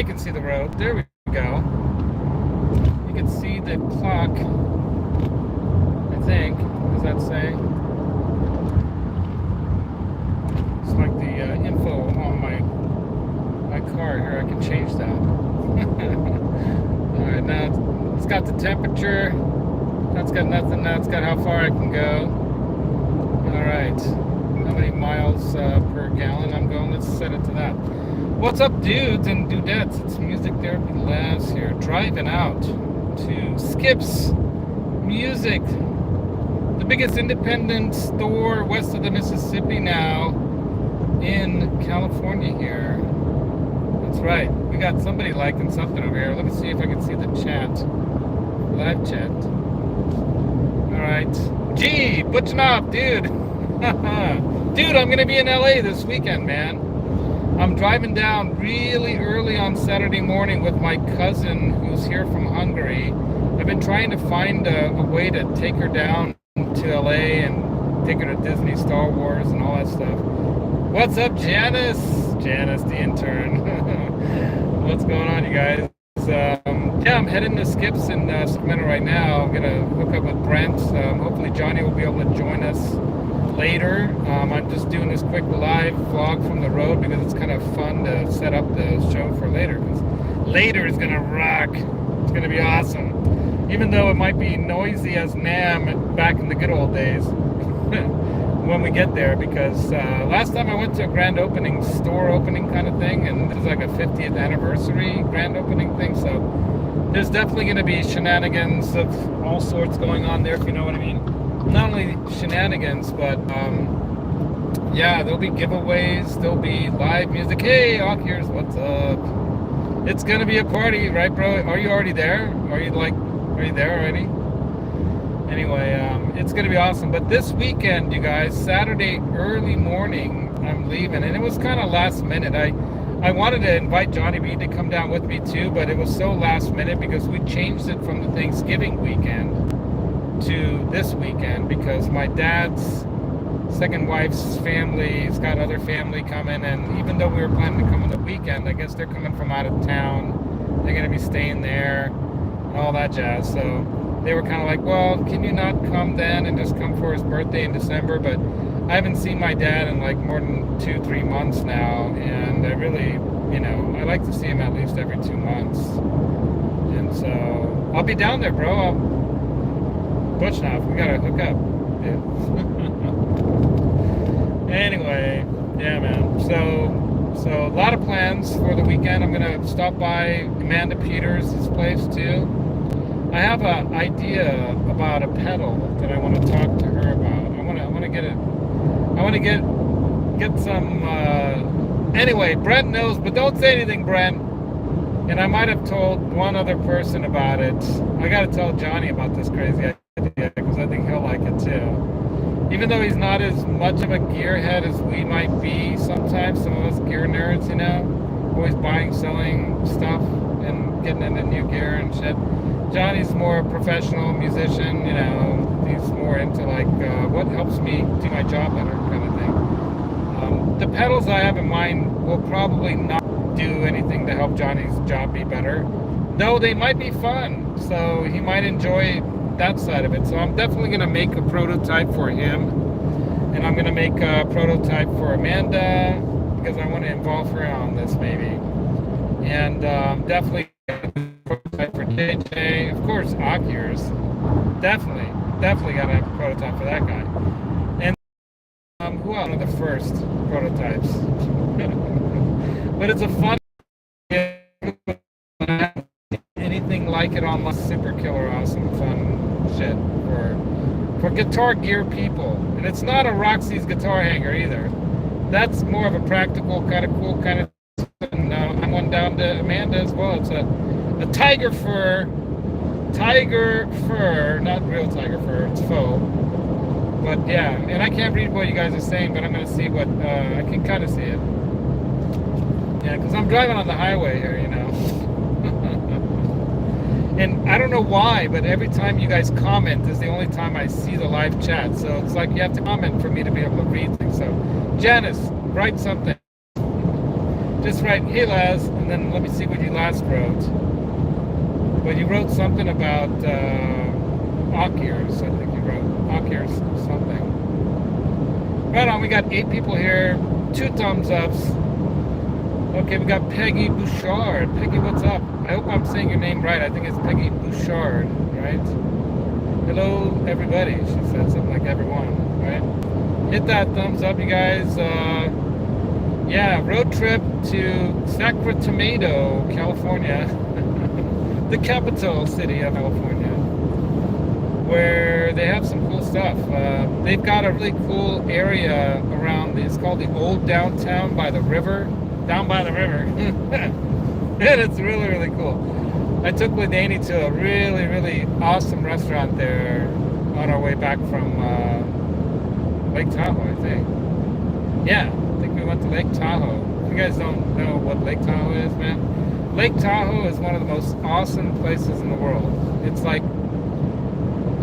I can see the road. There we go. You can see the clock, I think. What does that say? It's like the info on my car here. I can change that. Alright, now it's got the temperature. That's got nothing. Now it's got how far I can go. Alright. How many miles per gallon I'm going? Let's set it to that. What's up, dudes and dudettes? It's Music Therapy Labs here. Driving out to Skips Music, the biggest independent store west of the Mississippi now in California here. That's right. We got somebody liking something over here. Let me see if I can see the chat. Live chat. Alright. Gee, butching off, dude. Dude, I'm going to be in LA this weekend, man. I'm driving down really early on Saturday morning with my cousin who's here from Hungary. I've been trying to find a way to take her down to LA and take her to Disney, Star Wars, and all that stuff. What's up, Janice? Janice, the intern. What's going on, you guys? Yeah, I'm heading to Skips in Sacramento right now. I'm going to hook up with Brent. Hopefully Johnny will be able to join us later. I'm just doing this quick live vlog from the road because it's kind of fun to set up the show for later. Because later is going to rock. It's going to be awesome. Even though it might be noisy as Nam back in the good old days when we get there. Because last time I went to a grand opening, store opening kind of thing, and this is like a 50th anniversary grand opening thing. So there's definitely going to be shenanigans of all sorts going on there, if you know what I mean. Not only shenanigans, but yeah, there'll be giveaways, there'll be live music. Hey, Ockers, what's up? It's gonna be a party, right, bro? Are you already there? Are you there already? Anyway, it's gonna be awesome. But this weekend, you guys, Saturday early morning, I'm leaving, and it was kind of last minute. I wanted to invite Johnny Reed to come down with me too, but it was so last minute because we changed it from the Thanksgiving weekend to this weekend because my dad's second wife's family's got other family coming, and even though we were planning to come on the weekend, I guess they're coming from out of town. They're going to be staying there and all that jazz. So they were kind of like, well, can you not come then and just come for his birthday in December? But I haven't seen my dad in like more than 2-3 months now, and I really, I like to see him at least every 2 months. And so I'll be down there, bro. Butchnoff, we gotta hook up. Yeah. Anyway, yeah, man. So a lot of plans for the weekend. I'm gonna stop by Amanda Peters' place too. I have an idea about a pedal that I want to talk to her about. I want to get it. I want to get some. Anyway, Brent knows, but don't say anything, Brent. And I might have told one other person about it. I got to tell Johnny about this crazy idea because I think he'll like it too. Even though he's not as much of a gearhead as we might be sometimes, some of us gear nerds, always buying, selling stuff and getting into new gear and shit. Johnny's more a professional musician, he's more into like what helps me do my job better kind of thing. The pedals I have in mind will probably not do anything to help Johnny's job be better, though they might be fun, so he might enjoy that side of it. So I'm definitely going to make a prototype for him, and I'm going to make a prototype for Amanda because I want to involve her on this maybe, and definitely a prototype for JJ, of course. Ockers, definitely got to have a prototype for that guy. And who else? One of the first prototypes. But it's a fun anything like it on super killer awesome fun shit for guitar gear people. And it's not a Roxy's guitar hanger either. That's more of a practical kind of cool kind of. And I'm one down to Amanda as well. It's a tiger fur, not real tiger fur, it's faux. But yeah, and I can't read what you guys are saying, but I'm gonna see what I can kind of see it. Yeah, because I'm driving on the highway here, And I don't know why, but every time you guys comment is the only time I see the live chat. So it's like you have to comment for me to be able to read things. So Janice, write something. Just write, hey Laz, and then let me see what you last wrote. But you wrote something about Ock-ears. I think you wrote Ock-ears something. Right on, we got 8 people here, 2 thumbs ups. Okay, we got Peggy Bouchard. Peggy, what's up? I hope I'm saying your name right. I think it's Peggy Bouchard, right? Hello, everybody. She said something like everyone, right? Hit that thumbs up, you guys. Yeah, road trip to Sacramento, California, the capital city of California, where they have some cool stuff. They've got a really cool area around. It's called the Old Downtown by the river. Down by the river. And it's really, really cool. I took Ladaney to a really, really awesome restaurant there on our way back from Lake Tahoe, I think. Yeah, I think we went to Lake Tahoe. If you guys don't know what Lake Tahoe is, man, Lake Tahoe is one of the most awesome places in the world. It's like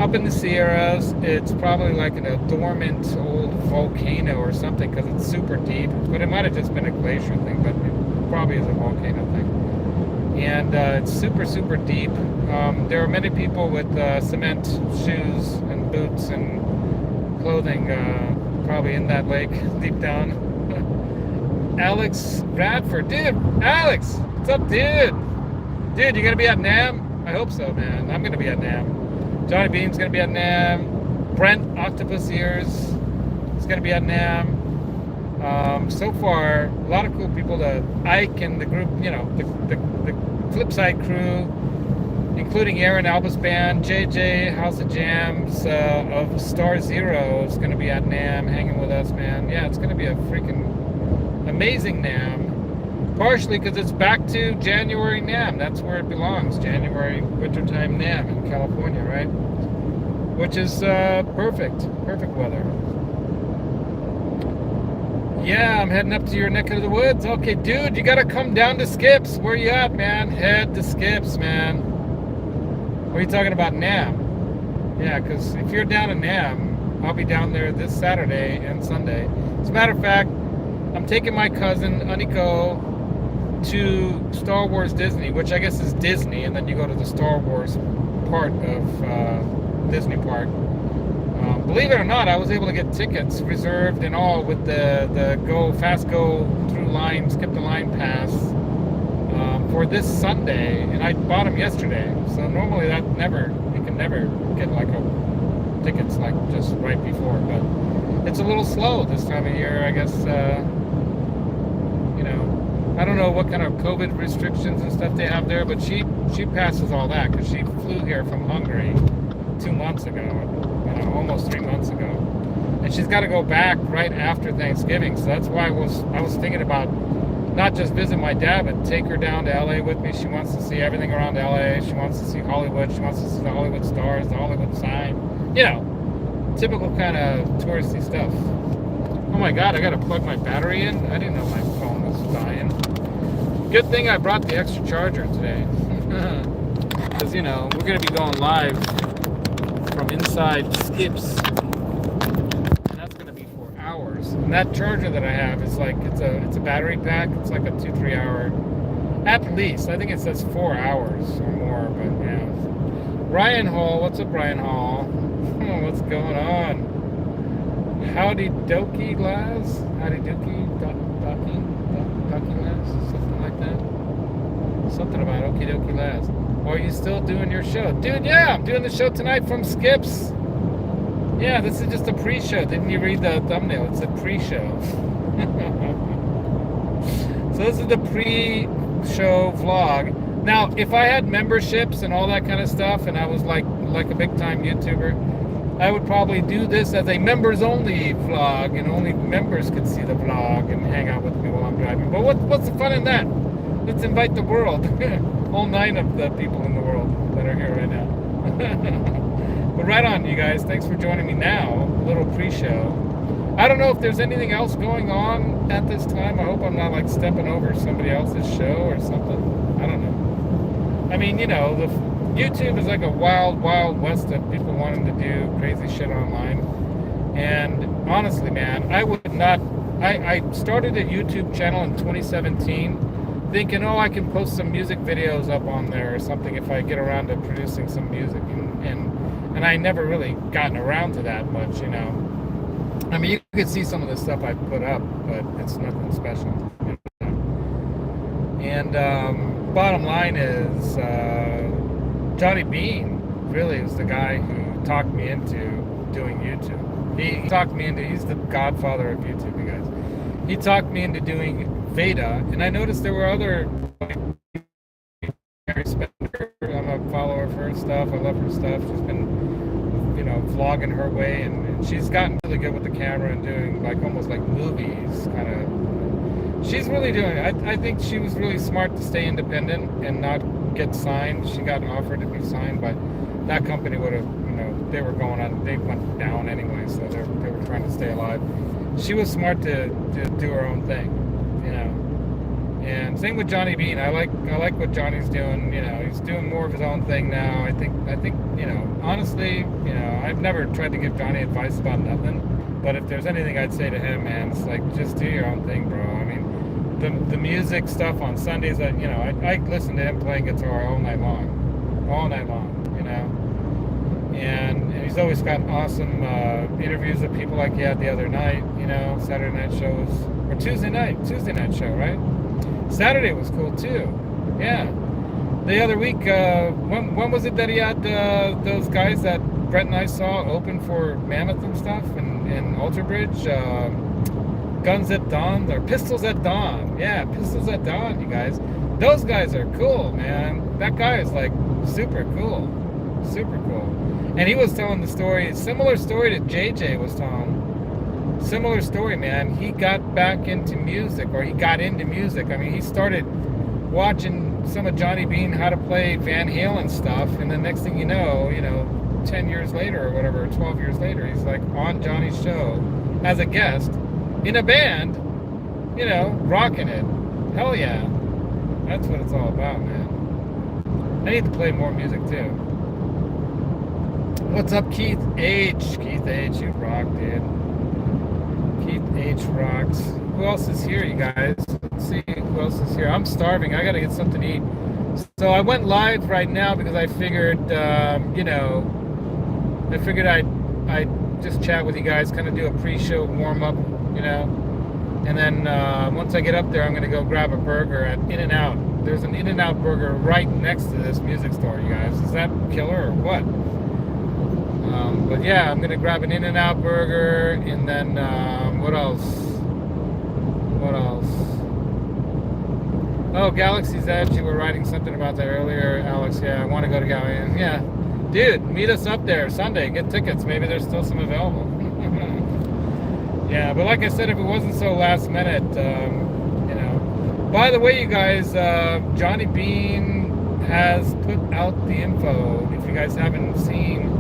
up in the Sierras. It's probably like a dormant old volcano or something because it's super deep. But it might have just been a glacier thing, but it probably is a volcano thing. And it's super, super deep. There are many people with cement shoes and boots and clothing probably in that lake deep down. Alex Bradford. Dude, Alex, what's up, dude? Dude, you gonna be at NAMM? I hope so, man. I'm gonna be at NAMM. Johnny Bean's gonna be at NAMM. Brent Octopus Ears is gonna be at NAMM. So far, a lot of cool people. The Ike and the group, you know, the Flipside crew, including Aaron Albus Band, JJ House of Jams of Star Zero is going to be at NAMM hanging with us, man. Yeah, it's going to be a freaking amazing NAMM. Partially because it's back to January NAMM. That's where it belongs. January wintertime NAMM in California, right? Which is perfect weather. Yeah, I'm heading up to your neck of the woods. Okay, dude, you gotta come down to Skips. Where you at, man? Head to Skips, man. What are you talking about, NAMM? Yeah, because if you're down in NAMM, I'll be down there this Saturday and Sunday. As a matter of fact, I'm taking my cousin, Aniko, to Star Wars Disney, which I guess is Disney, and then you go to the Star Wars part of Disney Park. Believe it or not, I was able to get tickets reserved and all with the fast go through line, skip the line pass for this Sunday, and I bought them yesterday. So normally you can never get like tickets like just right before, but it's a little slow this time of year, I guess. You know, I don't know what kind of COVID restrictions and stuff they have there, but she passes all that because she flew here from Hungary 2 months ago. Almost 3 months ago, and she's got to go back right after Thanksgiving. So that's why I was thinking about not just visit my dad, but take her down to LA with me. She wants to see everything around LA. She wants to see Hollywood. She wants to see the Hollywood stars, the Hollywood sign. You know, typical kind of touristy stuff. Oh my God, I got to plug my battery in. I didn't know my phone was dying. Good thing I brought the extra charger today, because you know we're gonna be going live from inside Skips, and that's going to be for hours. And that charger that I have is like it's a battery pack. It's like a 2-3 hour, at least. I think it says 4 hours or more. But yeah, Ryan Hall, what's up, Ryan Hall? What's going on? Howdy Dokie Laz, Howdy Dokie Dokie Laz, something like that. Something about Okie Dokie Laz. Or are you still doing your show? Dude, yeah, I'm doing the show tonight from Skips. Yeah, this is just a pre-show. Didn't you read the thumbnail? It's a pre-show. So this is the pre-show vlog. Now, if I had memberships and all that kind of stuff, and I was like a big-time YouTuber, I would probably do this as a members-only vlog, and only members could see the vlog and hang out with me while I'm driving. But what's the fun in that? Let's invite the world. All 9 of the people in the world that are here right now. But right on, you guys. Thanks for joining me now. A little pre-show. I don't know if there's anything else going on at this time. I hope I'm not like stepping over somebody else's show or something. I don't know. I mean, you know, the YouTube is like a wild, wild west of people wanting to do crazy shit online. And honestly, man, I would not I started a YouTube channel in 2017 thinking, oh, I can post some music videos up on there or something if I get around to producing some music. And I never really gotten around to that much, you know. I mean, you can see some of the stuff I put up, but it's nothing special. You know? And bottom line is, Johnny Bean really was the guy who talked me into doing YouTube. He talked me into, he's the godfather of YouTube, you guys. He talked me into doing Veda, and I noticed there were other, like, Mary Spender. I'm a follower of her stuff. I love her stuff. She's been, you know, vlogging her way, and she's gotten really good with the camera and doing like almost like movies kind of. She's really doing it. I think she was really smart to stay independent and not get signed. She got an offer to be signed, but that company would have, you know, they were going on, they went down anyway, so they were trying to stay alive. She was smart to do her own thing, you know. And same with Johnny Bean. I like what Johnny's doing. You know, he's doing more of his own thing now. I think you know, honestly, you know, I've never tried to give Johnny advice about nothing. But if there's anything I'd say to him, man, it's like, just do your own thing, bro. I mean, the music stuff on Sundays, that, you know, I listen to him playing guitar all night long, you know. And he's always got awesome interviews with people like he had the other night, you know, Saturday night shows, or Tuesday night show, right? Saturday was cool too. Yeah. The other week, when was it that he had those guys that Brett and I saw open for Mammoth and stuff in Alter Bridge? Guns at Dawn, or Pistols at Dawn. Yeah, Pistols at Dawn, you guys. Those guys are cool, man. That guy is like super cool. Super cool. And he was telling the story, similar story to JJ was telling. Similar story, man. He got back into music, or he got into music. I mean, he started watching some of Johnny Bean how to play Van Halen stuff, and the next thing you know, 10 years later or whatever, 12 years later, he's like on Johnny's show as a guest in a band, you know, rocking it. Hell yeah. That's what it's all about, man. I need to play more music too. What's up, Keith H? Keith H, you rock, dude. Keith H rocks. Who else is here, you guys? Let's see who else is here. I'm starving. I gotta get something to eat. So I went live right now because I figured, you know, I'd just chat with you guys, kind of do a pre-show warm-up, you know. And then once I get up there, I'm gonna go grab a burger at In-N-Out. There's an In-N-Out burger right next to this music store, you guys. Is that killer or what? But yeah, I'm gonna grab an In-N-Out burger, and then what else? Oh, Galaxy's Edge. You were writing something about that earlier, Alex. Yeah, I want to go to Galaxy. Yeah, dude, meet us up there Sunday. Get tickets. Maybe there's still some available. Yeah, but like I said, if it wasn't so last minute, you know. By the way, you guys, Johnny Bean has put out the info. If you guys haven't seen,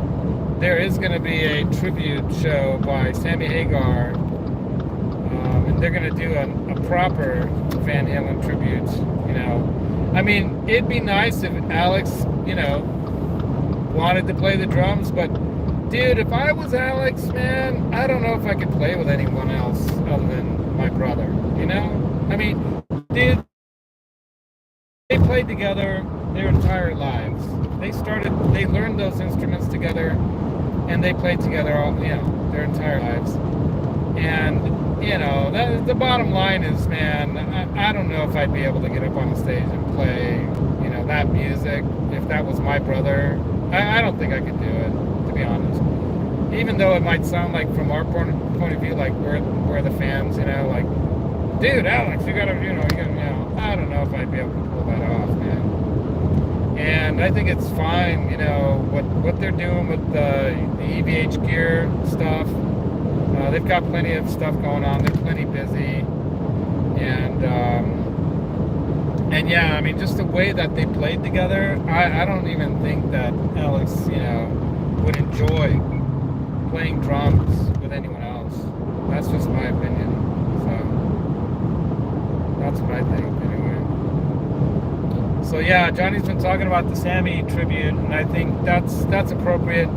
there is going to be a tribute show by Sammy Hagar, and they're going to do a proper Van Halen tribute, you know. I mean, it'd be nice if Alex, you know, wanted to play the drums, but dude, if I was Alex, man, I don't know if I could play with anyone else other than my brother, you know? I mean, dude, they played together their entire lives. They learned those instruments together, and they played together all, you know, their entire lives. And, you know, the bottom line is, man, I don't know if I'd be able to get up on the stage and play, you know, that music if that was my brother. I don't think I could do it, to be honest. Even though it might sound like, from our point of view, like we're the fans, you know, like, dude, Alex, you gotta, you know, I don't know if I'd be able to pull that off, man. And I think it's fine, you know, what they're doing with the EVH gear stuff. They've got plenty of stuff going on. They're plenty busy. And yeah, I mean, just the way that they played together, I don't even think that Alex, you know, would enjoy playing drums with anyone else. That's just my opinion. So that's what I think, anyway. So yeah, Johnny's been talking about the Sammy tribute, and I think that's appropriate.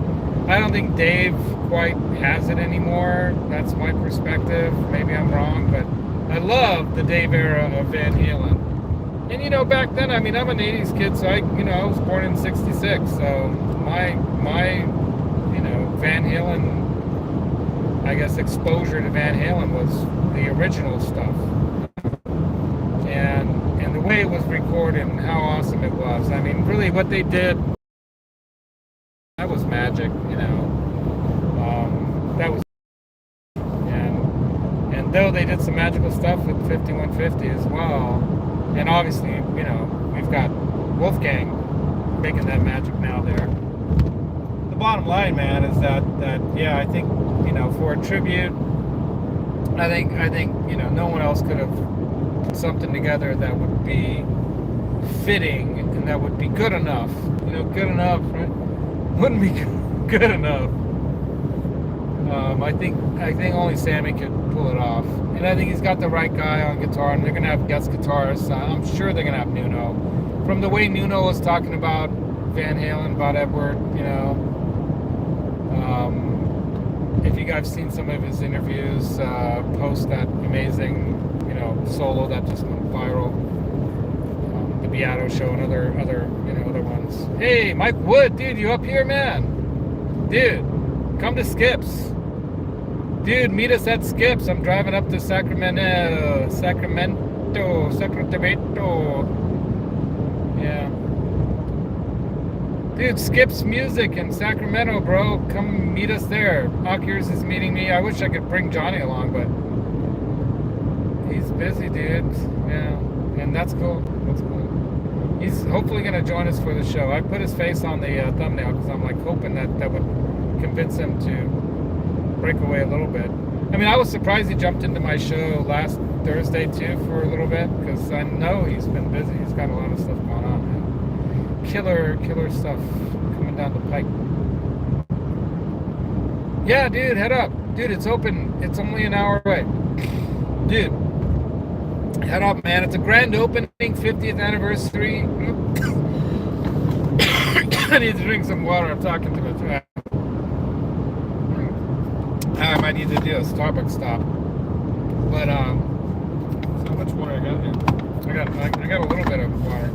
I don't think Dave quite has it anymore. That's my perspective. Maybe I'm wrong, but I love the Dave era of Van Halen. And back then, I mean, I'm an '80s kid, so I was born in '66. So my Van Halen, I guess, exposure to Van Halen was the original stuff, and the way it was recorded and how awesome it was. I mean, really, what they did, that was magic. That was, and though they did some magical stuff with 5150 as well, and obviously, we've got Wolfgang making that magic now there. The bottom line, man, is that yeah, I think, for a tribute, I think no one else could have put something together that would be fitting and that would be good enough. Good enough, right? Wouldn't be good enough. I think only Sammy could pull it off, and I think he's got the right guy on guitar, and they're gonna have guest guitarists. I'm sure they're gonna have Nuno. From the way Nuno was talking about Van Halen, about Edward, if you guys seen some of his interviews, post that amazing, solo that just went viral, the Beato show and other ones. Hey, Mike Wood, dude, you up here, man? Dude, come to Skips. Dude, meet us at Skips. I'm driving up to Sacramento. Yeah. Dude, Skips Music in Sacramento, bro. Come meet us there. Hawkers is meeting me. I wish I could bring Johnny along, but he's busy, dude. Yeah, and that's cool. That's cool. He's hopefully going to join us for the show. I put his face on the thumbnail because I'm hoping that would convince him to break away a little bit. I mean, I was surprised he jumped into my show last Thursday too for a little bit, because I know he's been busy. He's got a lot of stuff going on, man. Killer stuff coming down the pike. Yeah, dude, head up. Dude, it's open. It's only an hour away. Dude, head up, man. It's a grand opening, 50th anniversary. I need to drink some water. I'm talking to myself. I might need to do a Starbucks stop. But how much water I got here? I got a little bit of water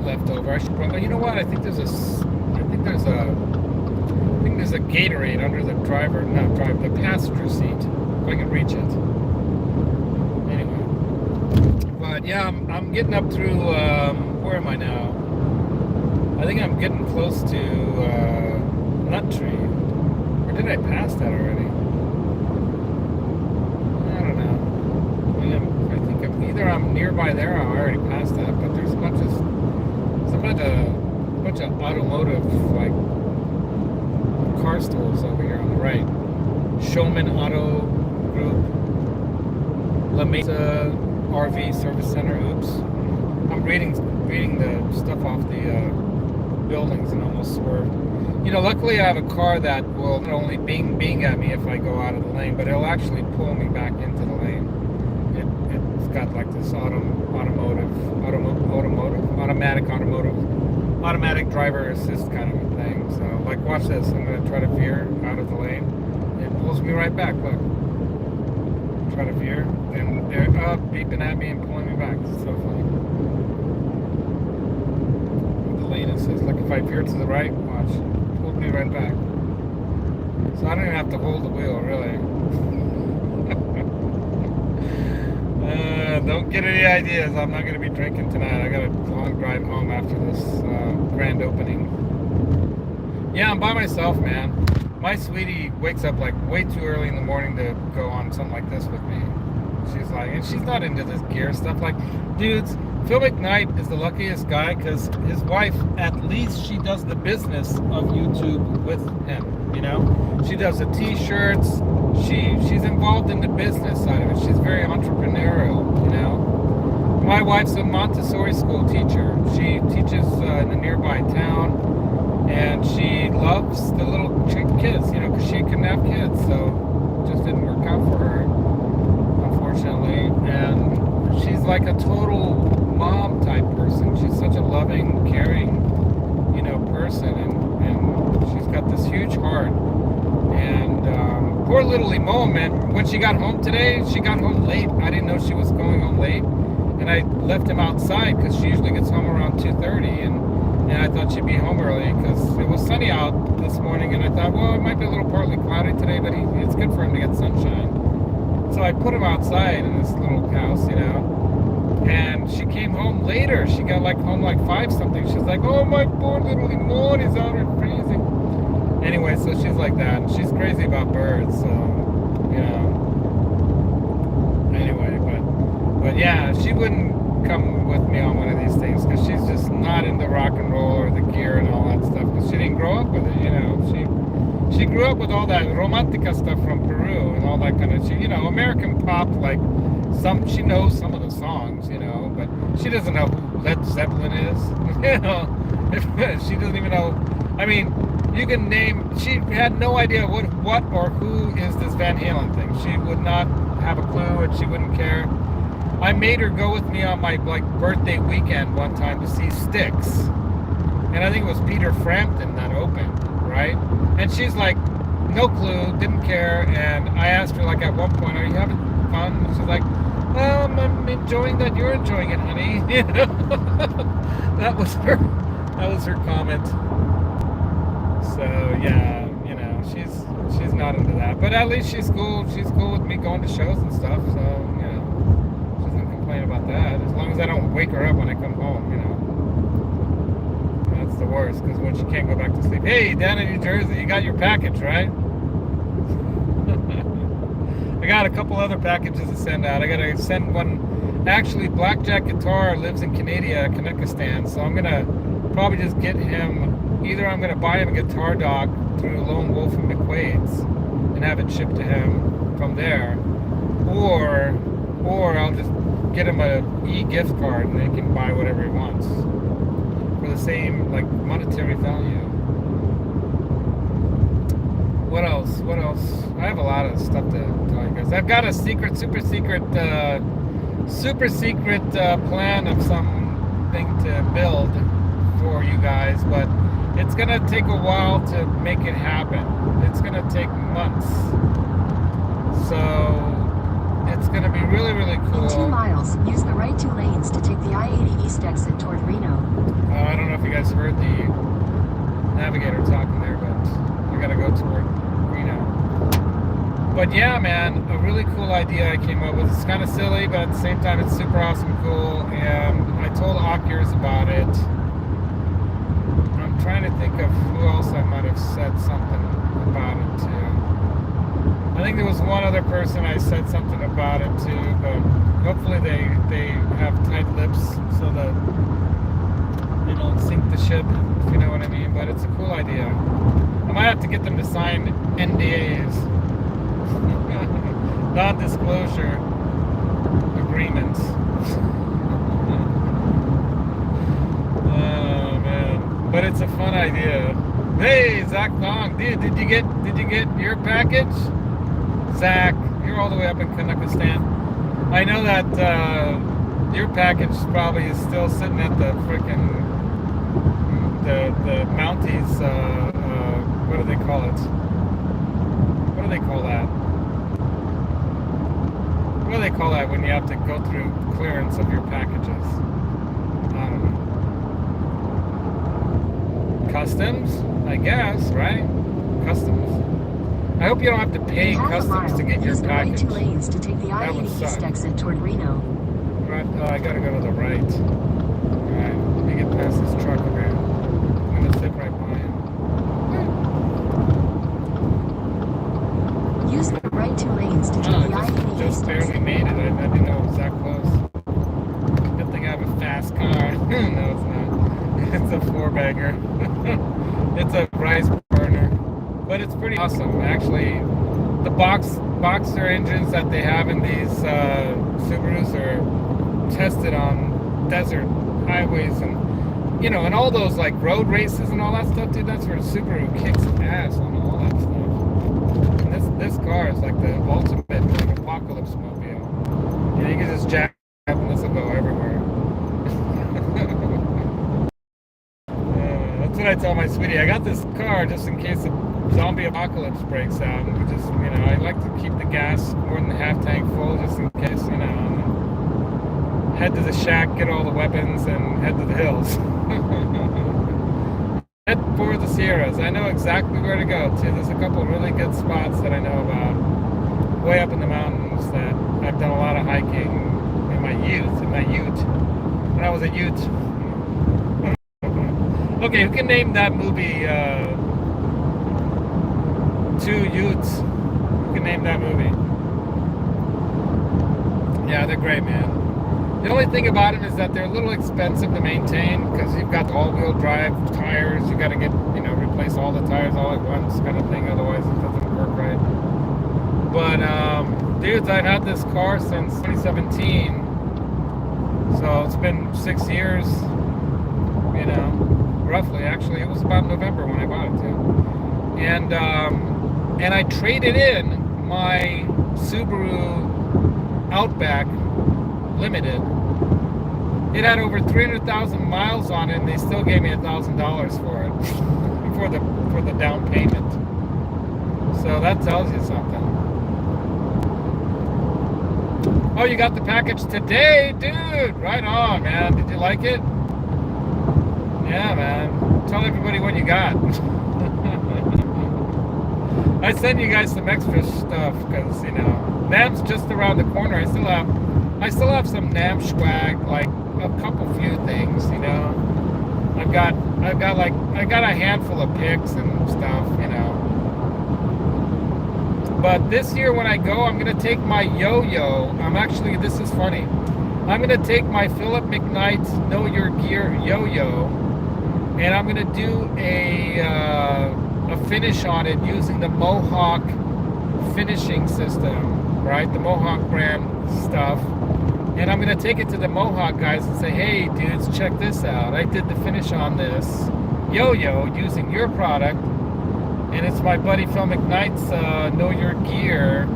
left over. I should probably, you know what? I think there's a Gatorade under the the passenger seat. If I can reach it. Anyway. But yeah, I'm getting up through where am I now? I think I'm getting close to Nut Tree. Or did I pass that already? I don't know. I think I'm nearby there, or I already passed that, but there's a bunch of automotive, car stores over here on the right. Showman Auto Group, La Mesa RV Service Center. Oops. I'm reading the stuff off the buildings and almost swerved. Luckily I have a car that will not only bing at me if I go out of the lane, but it'll actually pull me back into the lane. It's got this automatic driver assist kind of a thing. So watch this. I'm gonna try to veer out of the lane. It pulls me right back. Look. Try to veer, and they're beeping at me and pulling me back. It's so funny. The lane, it says, if I veer to the right, watch. Pulled me right back. So I don't even have to hold the wheel, really. Don't get any ideas. I'm not going to be drinking tonight. I got a long drive home after this grand opening. Yeah, I'm by myself, man. My sweetie wakes up way too early in the morning to go on something like this with me. And she's not into this gear stuff. Dudes, Phil McKnight is the luckiest guy because his wife, at least she does the business of YouTube with him, She does the t-shirts. She's involved in the business side of it. She's very entrepreneurial, My wife's a Montessori school teacher. She teaches in a nearby town, and she loves the little kids, because she couldn't have kids, so it just didn't work out for her, unfortunately. And she's like a total mom type person. She's such a loving, caring, person, and she's got this huge heart. And poor little Emo, man, when she got home today, she got home late. I didn't know she was going home late, and I left him outside because she usually gets home around 2:30, and I thought she'd be home early because it was sunny out this morning, and I thought, well, it might be a little partly cloudy today, but it's good for him to get sunshine. So I put him outside in this little house, you know, and she came home later. She got like home like 5 something. She's like, oh, my poor little Emo, he's out here freezing. Anyway, so she's like that. She's crazy about birds, so, you know. Anyway, but yeah, she wouldn't come with me on one of these things because she's just not into rock and roll or the gear and all that stuff because she didn't grow up with it, you know. She grew up with all that romantica stuff from Peru and all that kind of, you know, American pop, like she knows some of the songs, you know, but she doesn't know who Led Zeppelin is, you know. She doesn't even know, I mean, you can name, she had no idea what or who is this Van Halen thing. She would not have a clue and she wouldn't care. I made her go with me on my like birthday weekend one time to see Styx. And I think it was Peter Frampton that opened, right? And she's like, no clue, didn't care. And I asked her like at one point, are you having fun? And she's like, I'm enjoying that you're enjoying it, honey. You know? That was her comment. So yeah, you know, she's not into that, but at least she's cool. She's cool with me going to shows and stuff. So you know, she doesn't complain about that. As long as I don't wake her up when I come home, you know. That's the worst because when she can't go back to sleep. Hey, down in New Jersey, you got your package, right? I got a couple other packages to send out. I gotta send one. Actually, Blackjack Guitar lives in Canada, Kanakistan, so I'm gonna probably just get him. Either I'm going to buy him a guitar dock through Lone Wolf and McQuaid's and have it shipped to him from there, or I'll just get him a e-gift card and he can buy whatever he wants for the same like monetary value. What else? I have a lot of stuff to tell you guys. I've got a super secret plan of something to build for you guys, but it's gonna take a while to make it happen. It's gonna take months. So it's gonna be really, really cool. In 2 miles, use the right 2 lanes to take the I-80 East exit toward Reno. I don't know if you guys heard the navigator talking there, but I gotta go toward Reno. But yeah, man, a really cool idea I came up with. It's kind of silly, but at the same time, it's super awesome cool. And I told Ockers about it. Trying to think of who else I might have said something about it to. I think there was one other person I said something about it to, but hopefully they have tight lips so that they don't sink the ship, if you know what I mean. But it's a cool idea. I might have to get them to sign NDAs, non-disclosure agreements. But it's a fun idea. Hey, Zach Long, dude, did you get your package? Zach, you're all the way up in Kanakistan. I know that your package probably is still sitting at the frickin' the Mounties. What do they call it? What do they call that? What do they call that when you have to go through clearance of your packages? I don't know. Customs, I guess, right? Customs. I hope you don't have to pay customs to get your package. Use the right 2 lanes to take the I-80 East exit toward Reno. Right, I gotta go to the right. Alright, let me get past this truck over here. I'm gonna sit right by him. Use the right 2 lanes to take the I-80 just East barely exit. made it. I didn't know it was that close. Good thing I have a fast car. No, it's not. It's a 4-bagger. It's a rice burner, but it's pretty awesome. Actually, the boxer engines that they have in these Subarus are tested on desert highways and, you know, and all those like road races and all that stuff, dude. That's where Subaru kicks ass on all that stuff. And this car is like the ultimate like apocalypse mobile. You know, you can just jack up and this will go everywhere. That's what I tell my sweetie? I got this car just in case the zombie apocalypse breaks out. And just, I like to keep the gas more than half tank full just in case, and head to the shack, get all the weapons, and head to the hills. Head for the Sierras. I know exactly where to go to. There's a couple really good spots that I know about way up in the mountains that I've done a lot of hiking in my ute, when I was a ute. Okay, who can name that movie, Two Utes? Who can name that movie? Yeah, they're great, man. The only thing about them is that they're a little expensive to maintain because you've got the all-wheel drive tires. You got to get, replace all the tires all at once kind of thing. Otherwise, it doesn't work right. But, dudes, I've had this car since 2017. So it's been 6 years, roughly. Actually, it was about November when I bought it too. And I traded in my Subaru Outback Limited. It had over 300,000 miles on it, and they still gave me $1,000 for it for the down payment. So that tells you something. Oh, you got the package today, dude! Right on, man. Did you like it? Yeah, man. Tell everybody what you got. I sent you guys some extra stuff because NAMM's just around the corner. I still have some NAMM swag, like a couple few things. I got a handful of pics and stuff. But this year when I go, I'm gonna take my yo-yo. This is funny. I'm gonna take my Philip McKnight Know Your Gear yo-yo, and I'm gonna do a finish on it using the Mohawk finishing system, right? The Mohawk brand stuff. And I'm gonna take it to the Mohawk guys and say, hey dudes, check this out. I did the finish on this yo-yo using your product, and it's my buddy Phil McKnight's Know Your Gear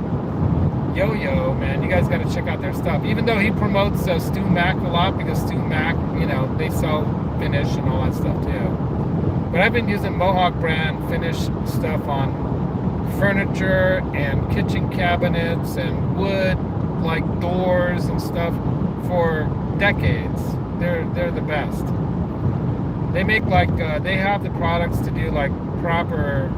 yo-yo, man. You guys gotta check out their stuff. Even though he promotes Stu Mac a lot, because Stu Mac, they sell finish and all that stuff too. But I've been using Mohawk brand finish stuff on furniture and kitchen cabinets and wood, like doors and stuff, for decades. They're the best. They make they have the products to do like proper,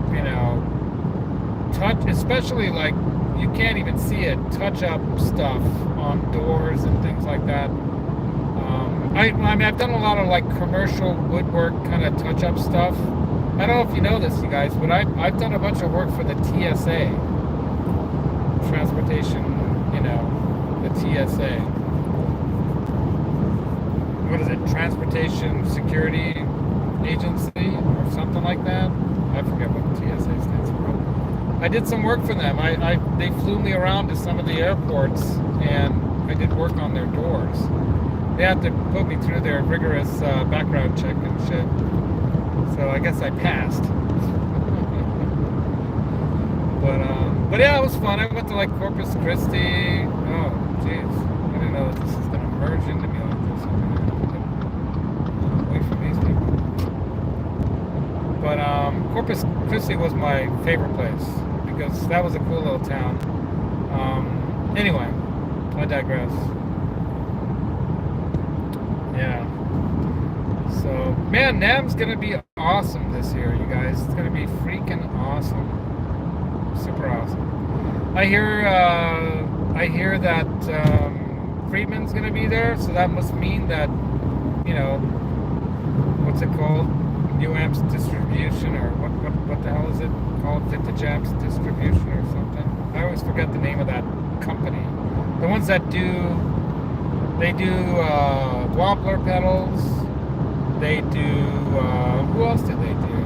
touch, especially like you can't even see it, touch up stuff on doors and things like that. I mean, I've done a lot of like commercial woodwork kind of touch up stuff. I don't know if you know this, you guys, but I've done a bunch of work for the TSA, transportation, the TSA. What is it? Transportation Security Agency or something like that. I forget what the TSA stands for. I did some work for them. They flew me around to some of the airports, and I did work on their doors. They had to put me through their rigorous background check and shit. So I guess I passed. But yeah, it was fun. I went to like Corpus Christi. Oh, jeez. I didn't know that this is going to merge into me like this. Wait for these people. But Corpus Christi was my favorite place because that was a cool little town. Anyway, I digress. Yeah. So, man, NAMM's gonna be awesome this year, you guys. It's gonna be freaking awesome. Super awesome. I hear that Friedman's gonna be there, so that must mean that, what's it called? New Amps Distribution, or what the hell is it called? Vintage Amps Distribution or something. I always forget the name of that company. The ones that do Wampler pedals. They do, who else do they do?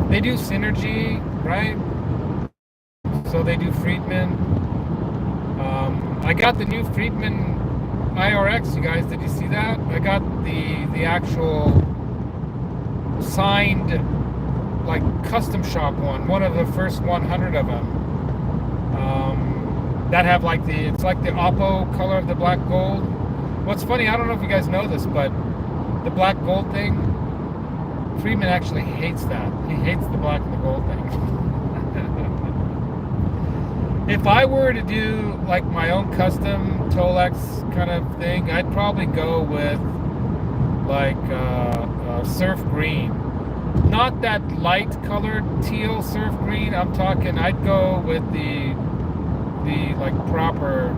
They do Synergy, right? So they do Friedman. I got the new Friedman IRX, you guys. Did you see that? I got the actual signed, like, custom shop one of the first 100 of them. That have like it's like the Oppo color of the black gold. What's funny, I don't know if you guys know this, but the black gold thing, Friedman actually hates that. He hates the black and the gold thing. If I were to do like my own custom Tolex kind of thing, I'd probably go with like surf green. Not that light colored teal surf green. I'm talking, I'd go with the like proper,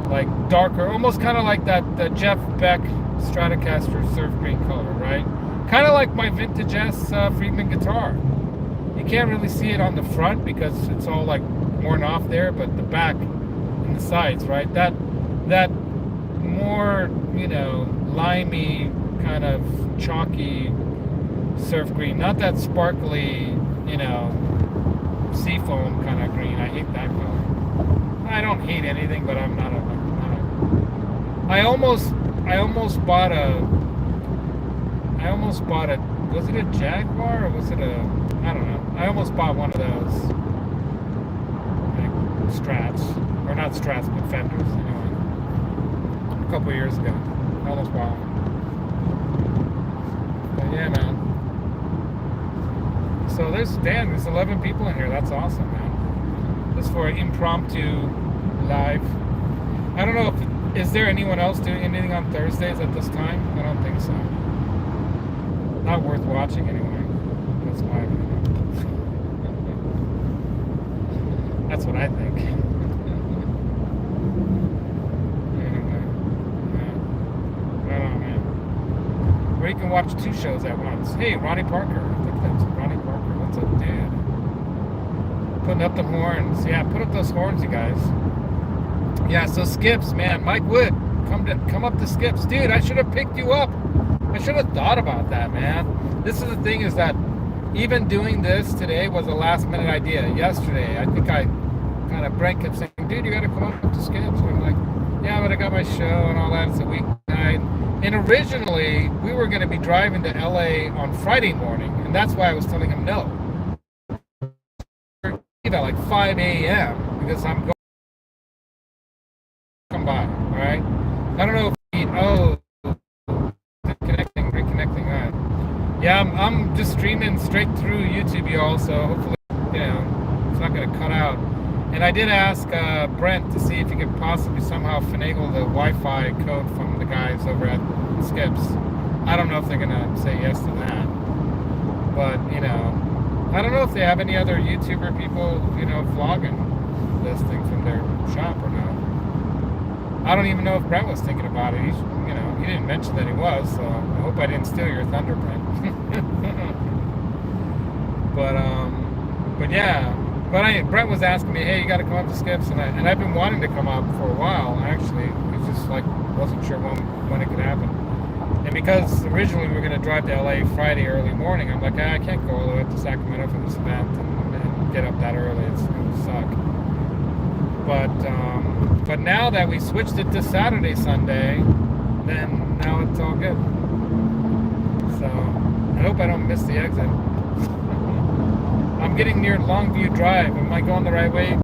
like darker, almost kind of like that the Jeff Beck Stratocaster surf green color, right? Kind of like my Vintage S Friedman guitar. You can't really see it on the front because it's all like worn off there, but the back and the sides, right? That more, you know, limey kind of chalky surf green, not that sparkly, you know, seafoam kind of green. I hate that color. I don't hate anything, but I'm not a. I almost bought a. Was it a Jaguar or was it a? I don't know. I almost bought one of those. Like Strats, or not Strats, but Fenders. Anyway, a couple years ago, I almost bought one. But yeah, man. So there's 11 people in here. That's awesome, man. This is for an impromptu live. I don't know if is there anyone else doing anything on Thursdays at this time? I don't think so. Not worth watching anyway. That's my opinion. That's what I think. Anyway, yeah. Right on, man. Where you can watch 2 shows at once. Hey, Ronnie Parker. I think that's Ronnie Parker. What's up, dude? Putting up the horns. Yeah, put up those horns, you guys. Yeah, so Skips, man. Mike Wood, come up to Skips. Dude, I should have picked you up. I should have thought about that, man. This is the thing, is that even doing this today was a last minute idea. Yesterday, I think Brent kept saying, dude, you got to come up to Skips. And I'm like, yeah, but I got my show and all that. It's a weeknight. And originally, we were going to be driving to LA on Friday morning. And that's why I was telling him no. At like 5 a.m. because I'm going to come by, all right? I don't know if reconnecting. Yeah, I'm just streaming straight through YouTube, y'all, so hopefully, you know, it's not going to cut out. And I did ask Brent to see if he could possibly somehow finagle the Wi-Fi code from the guys over at Skips. I don't know if they're going to say yes to that. But, you know, I don't know if they have any other YouTuber people, you know, vlogging this thing from their shop or not. I don't even know if Brent was thinking about it. He didn't mention that he was, so I hope I didn't steal your thunder, Brent. But yeah. Brent was asking me, hey, you got to come up to Skips, and I've been wanting to come up for a while. Actually, it's just like wasn't sure when it could happen. And because originally we were going to drive to LA Friday early morning, I'm like, I can't go all the way up to Sacramento for this event and get up that early. It would suck. But now that we switched it to Saturday, Sunday, then now it's all good. So I hope I don't miss the exit. I'm getting near Longview Drive. Am I going the right way?